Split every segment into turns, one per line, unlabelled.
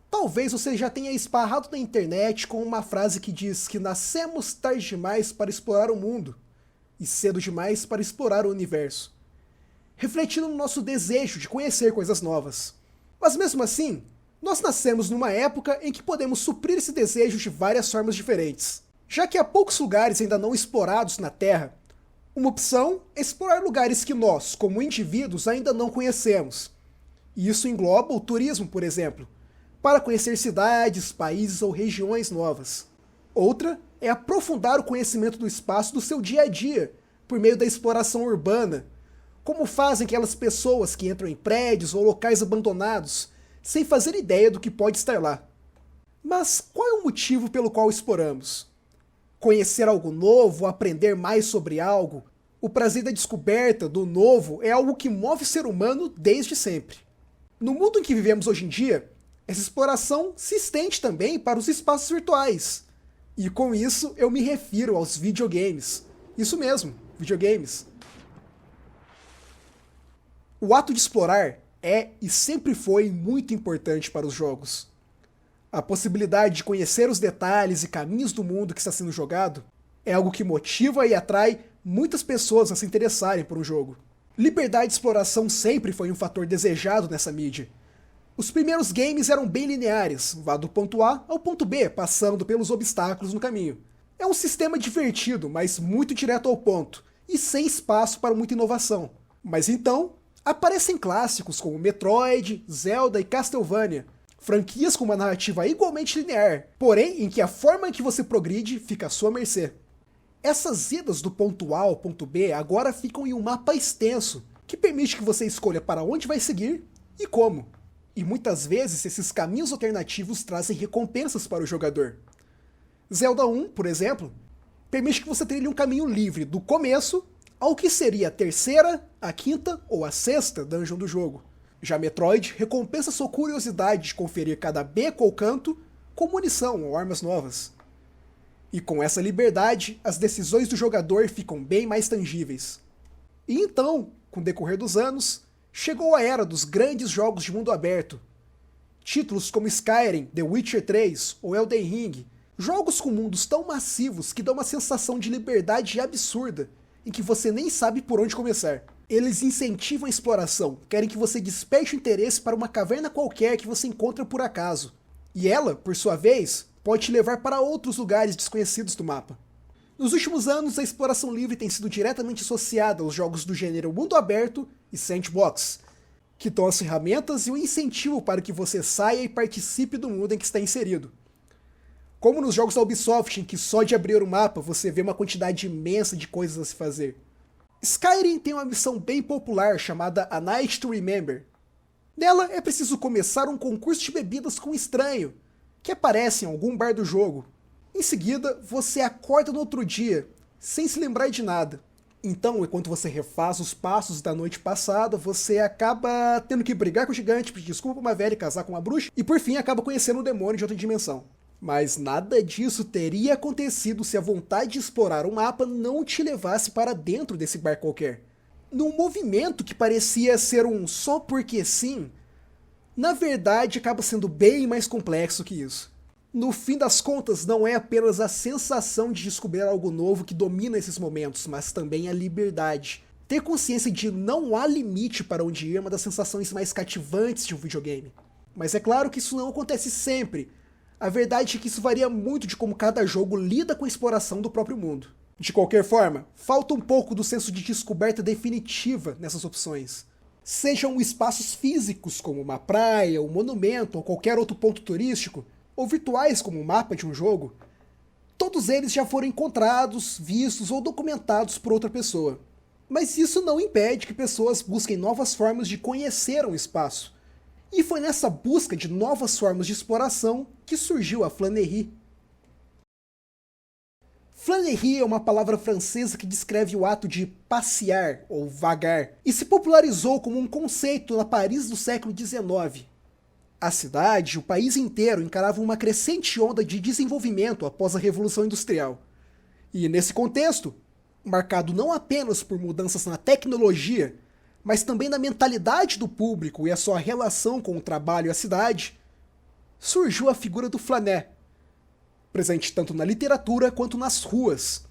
Talvez você já tenha esbarrado na internet com uma frase que diz que nascemos tarde demais para explorar o mundo e cedo demais para explorar o universo, refletindo no nosso desejo de conhecer coisas novas. Mas mesmo assim, nós nascemos numa época em que podemos suprir esse desejo de várias formas diferentes. Já que há poucos lugares ainda não explorados na Terra, uma opção é explorar lugares que nós, como indivíduos, ainda não conhecemos. E isso engloba o turismo, por exemplo, para conhecer cidades, países ou regiões novas. Outra é aprofundar o conhecimento do espaço do seu dia a dia, por meio da exploração urbana, como fazem aquelas pessoas que entram em prédios ou locais abandonados, sem fazer ideia do que pode estar lá. Mas qual é o motivo pelo qual exploramos? Conhecer algo novo, aprender mais sobre algo, o prazer da descoberta, do novo, é algo que move o ser humano desde sempre. No mundo em que vivemos hoje em dia, essa exploração se estende também para os espaços virtuais. E com isso eu me refiro aos videogames. Isso mesmo, videogames. O ato de explorar é e sempre foi muito importante para os jogos. A possibilidade de conhecer os detalhes e caminhos do mundo que está sendo jogado é algo que motiva e atrai muitas pessoas a se interessarem por um jogo. Liberdade de exploração sempre foi um fator desejado nessa mídia. Os primeiros games eram bem lineares, vá do ponto A ao ponto B, passando pelos obstáculos no caminho. É um sistema divertido, mas muito direto ao ponto, e sem espaço para muita inovação. Mas então, aparecem clássicos como Metroid, Zelda e Castlevania, franquias com uma narrativa igualmente linear, porém em que a forma em que você progride fica à sua mercê. Essas idas do ponto A ao ponto B agora ficam em um mapa extenso, que permite que você escolha para onde vai seguir e como. E muitas vezes esses caminhos alternativos trazem recompensas para o jogador. Zelda 1, por exemplo, permite que você trilhe um caminho livre do começo ao que seria a terceira, a quinta ou a sexta dungeon do jogo. Já Metroid recompensa sua curiosidade de conferir cada beco ou canto com munição ou armas novas. E com essa liberdade, as decisões do jogador ficam bem mais tangíveis. E então, com o decorrer dos anos, chegou a era dos grandes jogos de mundo aberto. Títulos como Skyrim, The Witcher 3 ou Elden Ring, jogos com mundos tão massivos que dão uma sensação de liberdade absurda, em que você nem sabe por onde começar. Eles incentivam a exploração, querem que você desperte o interesse para uma caverna qualquer que você encontra por acaso. E ela, por sua vez, pode te levar para outros lugares desconhecidos do mapa. Nos últimos anos, a exploração livre tem sido diretamente associada aos jogos do gênero mundo aberto e sandbox, que dão as ferramentas e o incentivo para que você saia e participe do mundo em que está inserido. Como nos jogos da Ubisoft, em que só de abrir o mapa você vê uma quantidade imensa de coisas a se fazer. Skyrim tem uma missão bem popular chamada A Night to Remember. Nela é preciso começar um concurso de bebidas com um estranho, que aparece em algum bar do jogo. Em seguida, você acorda no outro dia, sem se lembrar de nada. Então, enquanto você refaz os passos da noite passada, você acaba tendo que brigar com o gigante, pedir desculpa pra uma velha e casar com uma bruxa, e por fim acaba conhecendo um demônio de outra dimensão. Mas nada disso teria acontecido se a vontade de explorar o mapa não te levasse para dentro desse bar qualquer. Num movimento que parecia ser um só porque sim, na verdade acaba sendo bem mais complexo que isso. No fim das contas, não é apenas a sensação de descobrir algo novo que domina esses momentos, mas também a liberdade. Ter consciência de não há limite para onde ir é uma das sensações mais cativantes de um videogame. Mas é claro que isso não acontece sempre. A verdade é que isso varia muito de como cada jogo lida com a exploração do próprio mundo. De qualquer forma, falta um pouco do senso de descoberta definitiva nessas opções. Sejam espaços físicos, como uma praia, um monumento ou qualquer outro ponto turístico, ou virtuais como o mapa de um jogo, todos eles já foram encontrados, vistos ou documentados por outra pessoa. Mas isso não impede que pessoas busquem novas formas de conhecer um espaço. E foi nessa busca de novas formas de exploração que surgiu a flânerie. Flânerie é uma palavra francesa que descreve o ato de passear ou vagar, e se popularizou como um conceito na Paris do século XIX. A cidade, o país inteiro, encaravam uma crescente onda de desenvolvimento após a Revolução Industrial. E nesse contexto, marcado não apenas por mudanças na tecnologia, mas também na mentalidade do público e a sua relação com o trabalho e a cidade, surgiu a figura do flané, presente tanto na literatura quanto nas ruas,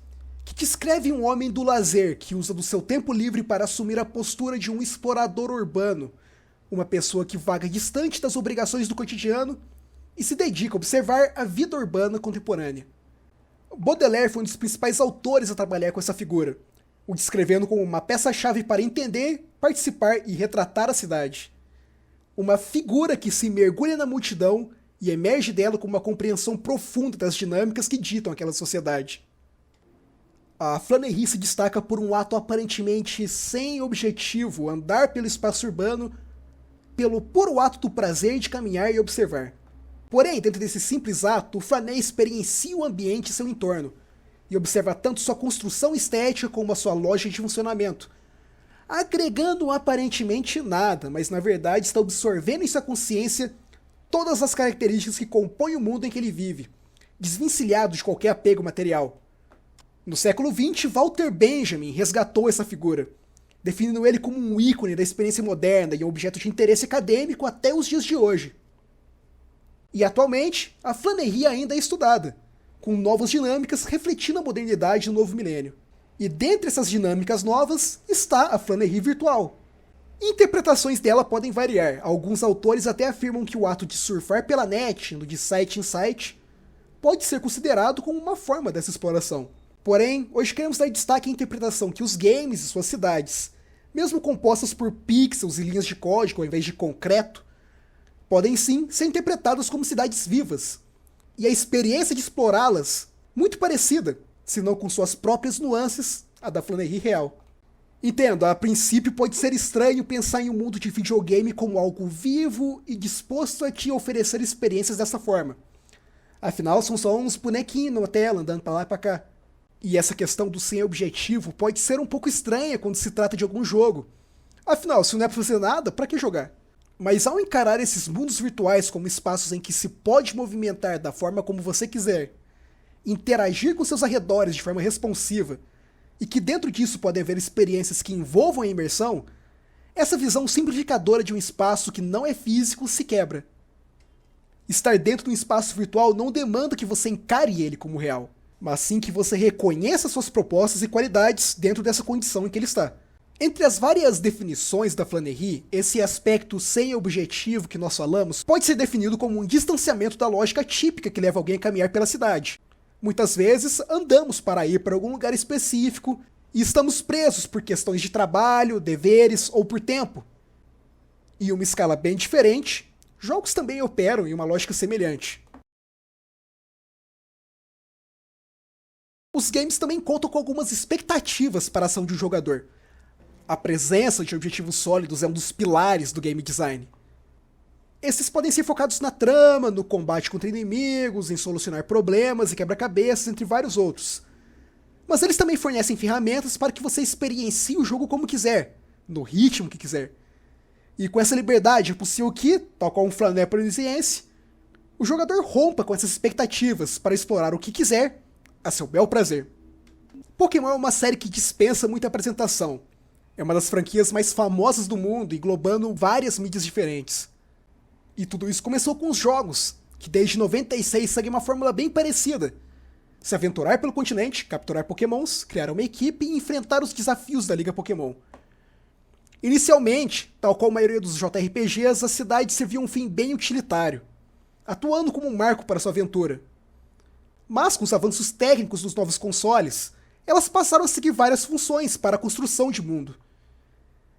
que descreve um homem do lazer que usa do seu tempo livre para assumir a postura de um explorador urbano, uma pessoa que vaga distante das obrigações do cotidiano e se dedica a observar a vida urbana contemporânea. Baudelaire foi um dos principais autores a trabalhar com essa figura, o descrevendo como uma peça-chave para entender, participar e retratar a cidade. Uma figura que se mergulha na multidão e emerge dela com uma compreensão profunda das dinâmicas que ditam aquela sociedade. A Flanerie se destaca por um ato aparentemente sem objetivo, andar pelo espaço urbano pelo puro ato do prazer de caminhar e observar. Porém, dentro desse simples ato, o Flané experiencia o ambiente e seu entorno, e observa tanto sua construção estética como a sua lógica de funcionamento, agregando aparentemente nada, mas na verdade está absorvendo em sua consciência todas as características que compõem o mundo em que ele vive, desvencilhado de qualquer apego material. No século XX, Walter Benjamin resgatou essa figura, definindo ele como um ícone da experiência moderna e um objeto de interesse acadêmico até os dias de hoje. E atualmente, a Flanerie ainda é estudada, com novas dinâmicas refletindo a modernidade do novo milênio. E dentre essas dinâmicas novas está a Flanerie virtual. Interpretações dela podem variar, alguns autores até afirmam que o ato de surfar pela net, indo de site em site, pode ser considerado como uma forma dessa exploração. Porém, hoje queremos dar destaque à interpretação que os games e suas cidades, mesmo compostas por pixels e linhas de código ao invés de concreto, podem sim ser interpretadas como cidades vivas, e a experiência de explorá-las, muito parecida, se não com suas próprias nuances, a da Flanerie real. Entendo, a princípio pode ser estranho pensar em um mundo de videogame como algo vivo e disposto a te oferecer experiências dessa forma. Afinal, são só uns bonequinhos na tela, andando pra lá e pra cá. E essa questão do sem objetivo pode ser um pouco estranha quando se trata de algum jogo. Afinal, se não é pra fazer nada, pra que jogar? Mas ao encarar esses mundos virtuais como espaços em que se pode movimentar da forma como você quiser, interagir com seus arredores de forma responsiva, e que dentro disso podem haver experiências que envolvam a imersão, essa visão simplificadora de um espaço que não é físico se quebra. Estar dentro de um espaço virtual não demanda que você encare ele como real, mas sim que você reconheça suas propostas e qualidades dentro dessa condição em que ele está. Entre as várias definições da Flanerie, esse aspecto sem objetivo que nós falamos pode ser definido como um distanciamento da lógica típica que leva alguém a caminhar pela cidade. Muitas vezes andamos para ir para algum lugar específico e estamos presos por questões de trabalho, deveres ou por tempo. Em uma escala bem diferente, jogos também operam em uma lógica semelhante. Os games também contam com algumas expectativas para a ação de um jogador. A presença de objetivos sólidos é um dos pilares do game design. Esses podem ser focados na trama, no combate contra inimigos, em solucionar problemas e quebra-cabeças, entre vários outros. Mas eles também fornecem ferramentas para que você experiencie o jogo como quiser, no ritmo que quiser. E com essa liberdade é possível que, tal qual um flané parisiense, o jogador rompa com essas expectativas para explorar o que quiser, a seu bel prazer. Pokémon é uma série que dispensa muita apresentação. É uma das franquias mais famosas do mundo, englobando várias mídias diferentes. E tudo isso começou com os jogos, que desde 96 seguem uma fórmula bem parecida. Se aventurar pelo continente, capturar pokémons, criar uma equipe e enfrentar os desafios da Liga Pokémon. Inicialmente, tal qual a maioria dos JRPGs, a cidade servia um fim bem utilitário, atuando como um marco para sua aventura. Mas com os avanços técnicos dos novos consoles, elas passaram a seguir várias funções para a construção de mundo.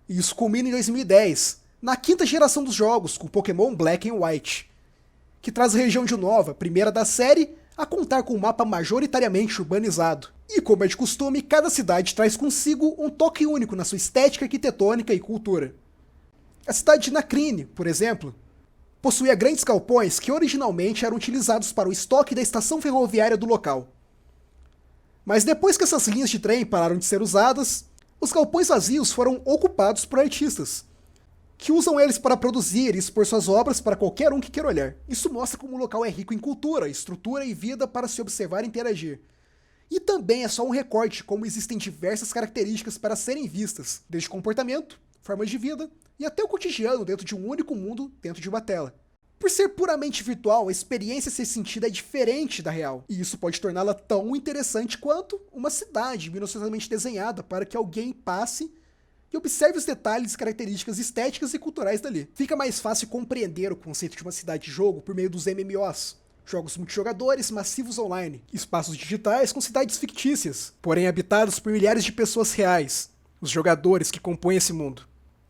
E isso culmina em 2010, na quinta geração dos jogos, com Pokémon Black and White, que traz a região de Unova, primeira da série, a contar com um mapa majoritariamente urbanizado. E como é de costume, cada cidade traz consigo um toque único na sua estética arquitetônica e cultura. A cidade de Nacrine, por exemplo, possuía grandes galpões que originalmente eram utilizados para o estoque da estação ferroviária do local. Mas depois que essas linhas de trem pararam de ser usadas, os galpões vazios foram ocupados por artistas, que usam eles para produzir e expor suas obras para qualquer um que queira olhar. Isso mostra como o local é rico em cultura, estrutura e vida para se observar e interagir. E também é só um recorte de como existem diversas características para serem vistas, desde comportamento, formas de vida e até o cotidiano dentro de um único mundo dentro de uma tela. Por ser puramente virtual, a experiência ser sentida é diferente da real, e isso pode torná-la tão interessante quanto uma cidade minuciosamente desenhada para que alguém passe e observe os detalhes e características estéticas e culturais dali. Fica mais fácil compreender o conceito de uma cidade-jogo por meio dos MMOs, jogos multijogadores massivos online, espaços digitais com cidades fictícias, porém habitados por milhares de pessoas reais, os jogadores que compõem esse mundo.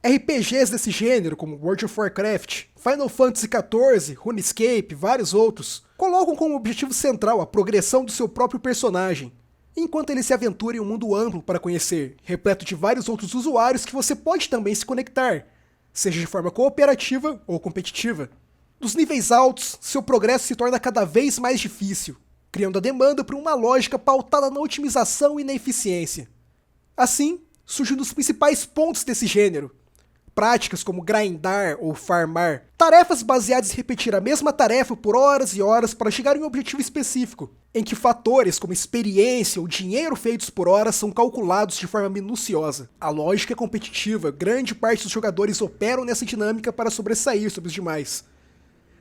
RPGs desse gênero, como World of Warcraft, Final Fantasy XIV, RuneScape e vários outros, colocam como objetivo central a progressão do seu próprio personagem, enquanto ele se aventura em um mundo amplo para conhecer, repleto de vários outros usuários que você pode também se conectar, seja de forma cooperativa ou competitiva. Nos níveis altos, seu progresso se torna cada vez mais difícil, criando a demanda por uma lógica pautada na otimização e na eficiência. Assim, surgem um dos principais pontos desse gênero: práticas como grindar ou farmar, tarefas baseadas em repetir a mesma tarefa por horas e horas para chegar em um objetivo específico, em que fatores como experiência ou dinheiro feitos por hora são calculados de forma minuciosa. A lógica é competitiva, grande parte dos jogadores operam nessa dinâmica para sobressair sobre os demais,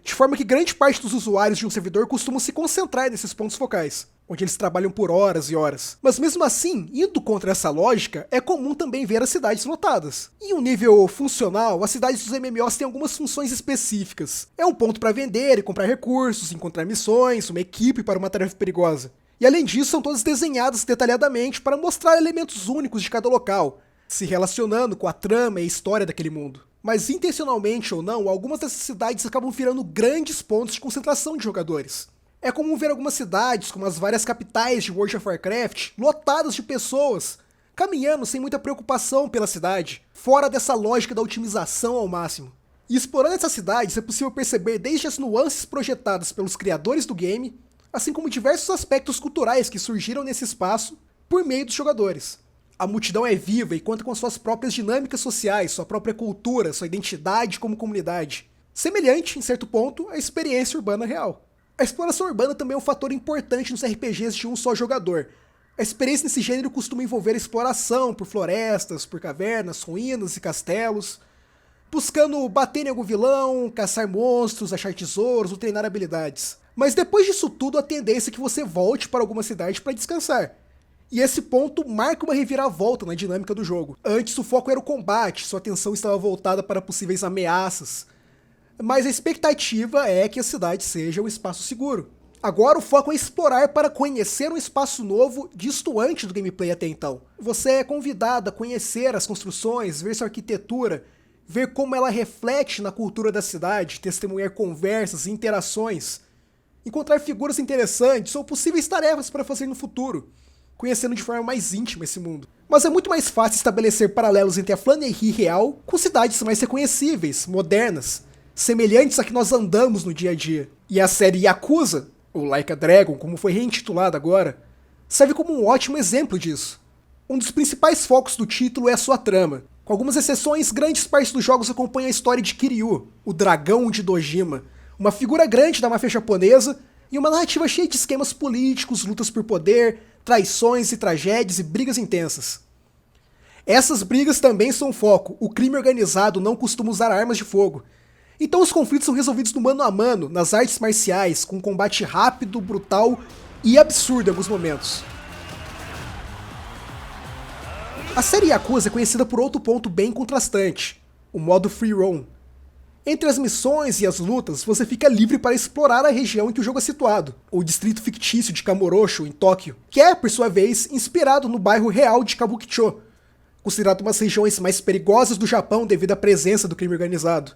de forma que grande parte dos usuários de um servidor costumam se concentrar nesses pontos focais, onde eles trabalham por horas e horas. Mas mesmo assim, indo contra essa lógica, é comum também ver as cidades lotadas. Em um nível funcional, as cidades dos MMOs têm algumas funções específicas. É um ponto para vender e comprar recursos, encontrar missões, uma equipe para uma tarefa perigosa. E além disso, são todas desenhadas detalhadamente para mostrar elementos únicos de cada local, se relacionando com a trama e a história daquele mundo. Mas intencionalmente ou não, algumas dessas cidades acabam virando grandes pontos de concentração de jogadores. É comum ver algumas cidades, como as várias capitais de World of Warcraft, lotadas de pessoas, caminhando sem muita preocupação pela cidade, fora dessa lógica da otimização ao máximo. E explorando essas cidades é possível perceber desde as nuances projetadas pelos criadores do game, assim como diversos aspectos culturais que surgiram nesse espaço por meio dos jogadores. A multidão é viva e conta com suas próprias dinâmicas sociais, sua própria cultura, sua identidade como comunidade. Semelhante, em certo ponto, à experiência urbana real. A exploração urbana também é um fator importante nos RPGs de um só jogador. A experiência nesse gênero costuma envolver a exploração por florestas, por cavernas, ruínas e castelos, buscando bater em algum vilão, caçar monstros, achar tesouros ou treinar habilidades. Mas depois disso tudo, a tendência é que você volte para alguma cidade para descansar. E esse ponto marca uma reviravolta na dinâmica do jogo. Antes o foco era o combate, sua atenção estava voltada para possíveis ameaças, mas a expectativa é que a cidade seja um espaço seguro. Agora o foco é explorar para conhecer um espaço novo distoante do gameplay até então. Você é convidado a conhecer as construções, ver sua arquitetura, ver como ela reflete na cultura da cidade, testemunhar conversas e interações, encontrar figuras interessantes ou possíveis tarefas para fazer no futuro, conhecendo de forma mais íntima esse mundo. Mas é muito mais fácil estabelecer paralelos entre a Flannery real com cidades mais reconhecíveis, modernas, semelhantes a que nós andamos no dia a dia. E a série Yakuza, ou Like a Dragon, como foi reintitulada agora, serve como um ótimo exemplo disso. Um dos principais focos do título é a sua trama. Com algumas exceções, grandes partes dos jogos acompanham a história de Kiryu, o dragão de Dojima, uma figura grande da máfia japonesa e uma narrativa cheia de esquemas políticos, lutas por poder, traições e tragédias e brigas intensas. Essas brigas também são foco. O crime organizado não costuma usar armas de fogo. Então os conflitos são resolvidos no mano a mano, nas artes marciais, com um combate rápido, brutal e absurdo em alguns momentos. A série Yakuza é conhecida por outro ponto bem contrastante, o modo free roam. Entre as missões e as lutas, você fica livre para explorar a região em que o jogo é situado, o distrito fictício de Kamurocho, em Tóquio, que é, por sua vez, inspirado no bairro real de Kabukicho, considerado uma das regiões mais perigosas do Japão devido à presença do crime organizado.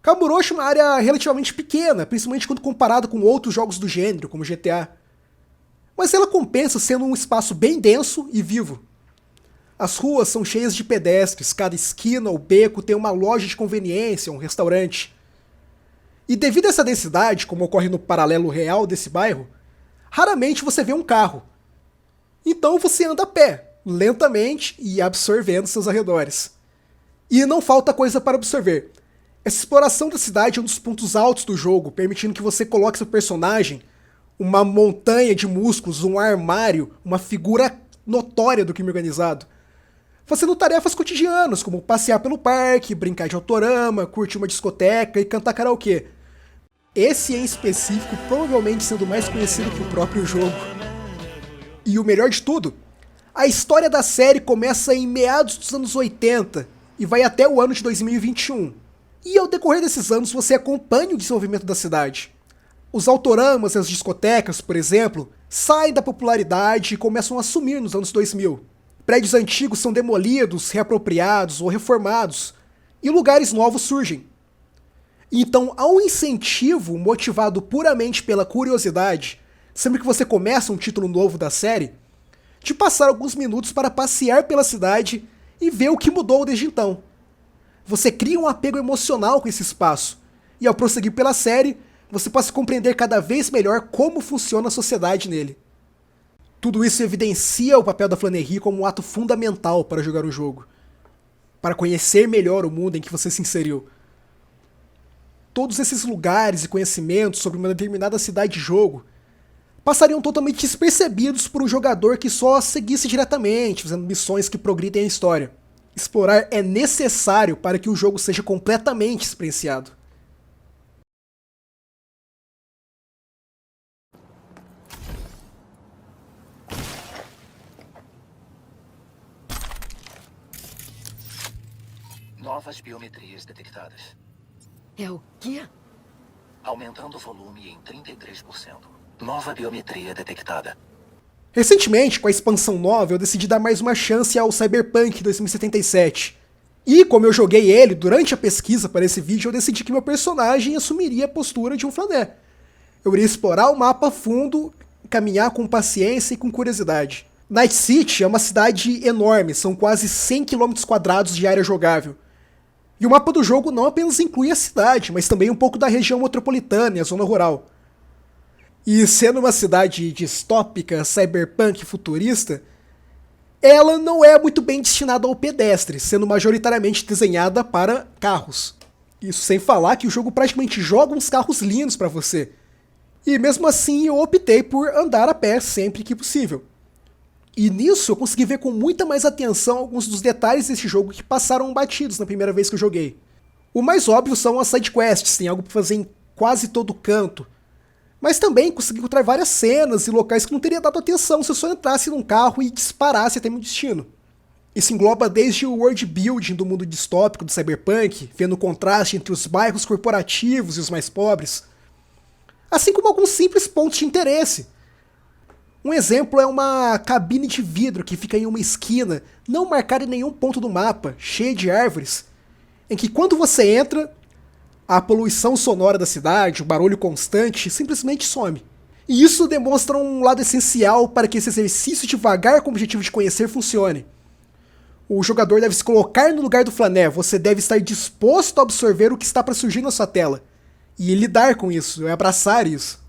Kamurocho é uma área relativamente pequena, principalmente quando comparado com outros jogos do gênero, como GTA. Mas ela compensa sendo um espaço bem denso e vivo. As ruas são cheias de pedestres, cada esquina ou beco tem uma loja de conveniência, um restaurante. E devido a essa densidade, como ocorre no paralelo real desse bairro, raramente você vê um carro. Então você anda a pé, lentamente e absorvendo seus arredores. E não falta coisa para absorver. Essa exploração da cidade é um dos pontos altos do jogo, permitindo que você coloque seu personagem, uma montanha de músculos, um armário, uma figura notória do crime organizado, fazendo tarefas cotidianas, como passear pelo parque, brincar de autorama, curtir uma discoteca e cantar karaokê, esse em específico provavelmente sendo mais conhecido que o próprio jogo. E o melhor de tudo, a história da série começa em meados dos anos 80 e vai até o ano de 2021. E ao decorrer desses anos você acompanha o desenvolvimento da cidade. Os autoramas e as discotecas, por exemplo, saem da popularidade e começam a sumir nos anos 2000. Prédios antigos são demolidos, reapropriados ou reformados, e lugares novos surgem. Então há um incentivo motivado puramente pela curiosidade, sempre que você começa um título novo da série, de passar alguns minutos para passear pela cidade e ver o que mudou desde então. Você cria um apego emocional com esse espaço, e ao prosseguir pela série, você passa a compreender cada vez melhor como funciona a sociedade nele. Tudo isso evidencia o papel da Flanery como um ato fundamental para jogar o jogo, para conhecer melhor o mundo em que você se inseriu. Todos esses lugares e conhecimentos sobre uma determinada cidade de jogo passariam totalmente despercebidos por um jogador que só seguisse diretamente, fazendo missões que progridem a história. Explorar é necessário para que o jogo seja completamente experienciado.
Novas biometrias detectadas.
É o quê?
Aumentando o volume em 33%. Nova biometria detectada.
Recentemente, com a expansão nova, eu decidi dar mais uma chance ao Cyberpunk 2077. E, como eu joguei ele durante a pesquisa para esse vídeo, eu decidi que meu personagem assumiria a postura de um flané. Eu iria explorar o mapa a fundo, caminhar com paciência e com curiosidade. Night City é uma cidade enorme, são quase 100 km² de área jogável. E o mapa do jogo não apenas inclui a cidade, mas também um pouco da região metropolitana e a zona rural. E sendo uma cidade distópica, cyberpunk futurista, ela não é muito bem destinada ao pedestre, sendo majoritariamente desenhada para carros. Isso sem falar que o jogo praticamente joga uns carros lindos para você. E mesmo assim eu optei por andar a pé sempre que possível. E nisso eu consegui ver com muita mais atenção alguns dos detalhes desse jogo que passaram batidos na primeira vez que eu joguei. O mais óbvio são as sidequests, tem algo para fazer em quase todo canto. Mas também consegui encontrar várias cenas e locais que não teria dado atenção se eu só entrasse num carro e disparasse até meu destino. Isso engloba desde o world building do mundo distópico do Cyberpunk, vendo o contraste entre os bairros corporativos e os mais pobres, assim como alguns simples pontos de interesse. Um exemplo é uma cabine de vidro que fica em uma esquina, não marcada em nenhum ponto do mapa, cheia de árvores, em que quando você entra, a poluição sonora da cidade, o barulho constante, simplesmente some. E isso demonstra um lado essencial para que esse exercício devagar com o objetivo de conhecer funcione. O jogador deve se colocar no lugar do flané, você deve estar disposto a absorver o que está para surgir na sua tela. E lidar com isso, abraçar isso.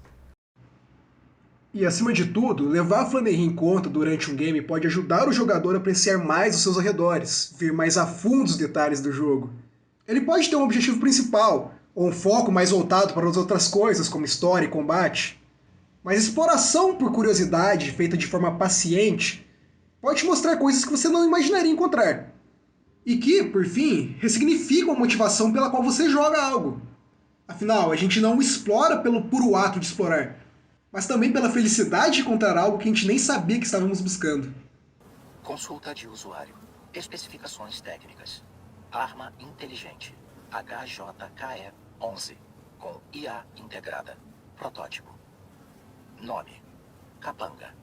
E acima de tudo, levar a Flanery em conta durante um game pode ajudar o jogador a apreciar mais os seus arredores, ver mais a fundo os detalhes do jogo. Ele pode ter um objetivo principal, ou um foco mais voltado para as outras coisas, como história e combate. Mas exploração por curiosidade, feita de forma paciente, pode te mostrar coisas que você não imaginaria encontrar. E que, por fim, ressignificam a motivação pela qual você joga algo. Afinal, a gente não explora pelo puro ato de explorar, mas também pela felicidade de encontrar algo que a gente nem sabia que estávamos buscando.
Consulta de usuário. Especificações técnicas. Arma inteligente. HJKE-11. Com IA integrada. Protótipo. Nome: Capanga.